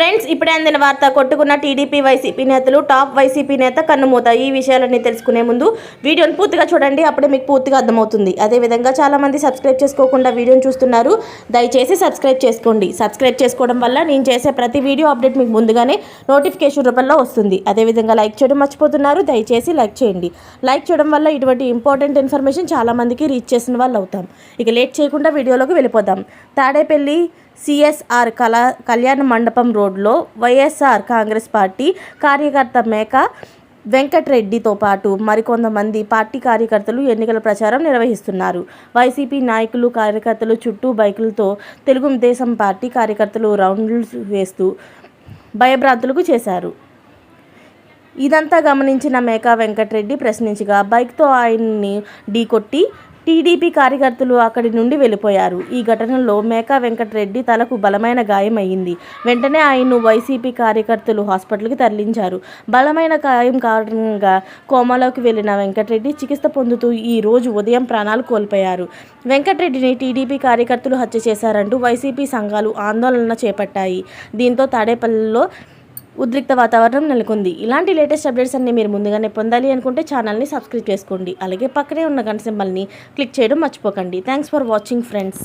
Friends, ఇప్పుడే అందిన వార్త. కొట్టుకున్న టీడీపీ వైసీపీ నేతలు, టాప్ వైసీపీ నేత కన్నుమూత. ఈ విషయాలన్నీ తెలుసుకునే ముందు వీడియోని పూర్తిగా చూడండి, అప్పుడే మీకు పూర్తిగా అర్థమవుతుంది. అదేవిధంగా చాలామంది సబ్స్క్రైబ్ చేసుకోకుండా వీడియోని చూస్తున్నారు, దయచేసి సబ్స్క్రైబ్ చేసుకోండి. సబ్స్క్రైబ్ చేసుకోవడం వల్ల నేను చేసే ప్రతి వీడియో అప్డేట్ మీకు ముందుగానే నోటిఫికేషన్ రూపంలో వస్తుంది. అదేవిధంగా లైక్ చేయడం మర్చిపోతున్నారు, దయచేసి లైక్ చేయండి. లైక్ చేయడం వల్ల ఇటువంటి ఇంపార్టెంట్ ఇన్ఫర్మేషన్ చాలామందికి రీచ్ చేసిన వాళ్ళు అవుతాం. ఇక లేట్ చేయకుండా వీడియోలోకి వెళ్ళిపోదాం. తాడేపల్లి సిఎస్ఆర్ కళ్యాణ మండపం రోడ్లో వైఎస్ఆర్ కాంగ్రెస్ పార్టీ కార్యకర్త మేక వెంకటరెడ్డితో పాటు మరికొంతమంది పార్టీ కార్యకర్తలు ఎన్నికల ప్రచారం నిర్వహిస్తున్నారు. వైసీపీ నాయకులు, కార్యకర్తలు చుట్టూ బైకులతో తెలుగుదేశం పార్టీ కార్యకర్తలు రౌండ్లు వేస్తూ భయభ్రాంతులకు చేశారు. ఇదంతా గమనించిన మేక వెంకటరెడ్డి ప్రశ్నించగా బైక్తో ఆయన్ని ఢీకొట్టి టీడీపీ కార్యకర్తలు అక్కడి నుండి వెళ్ళిపోయారు. ఈ ఘటనలో మేక వెంకటరెడ్డి తలకు బలమైన గాయమైంది. వెంటనే ఆయన్ను వైసీపీ కార్యకర్తలు హాస్పిటల్కి తరలించారు. బలమైన గాయం కారణంగా కోమాలోకి వెళ్లిన వెంకటరెడ్డి చికిత్స పొందుతూ ఈ రోజు ఉదయం ప్రాణాలు కోల్పోయారు. వెంకటరెడ్డిని టీడీపీ కార్యకర్తలు హత్య చేశారంటూ వైసీపీ సంఘాలు ఆందోళన చేపట్టాయి. దీంతో తాడేపల్లిలో ఉద్రిక్త వాతావరణం నెలకొంది. ఇలాంటి లేటెస్ట్ అప్డేట్స్ అన్ని మీరు ముందుగానే పొందాలి అనుకుంటే ఛానల్ని సబ్స్క్రైబ్ చేసుకోండి. అలాగే పక్కనే ఉన్న గంట సింబల్ని క్లిక్ చేయడం మర్చిపోకండి. Thanks for watching friends.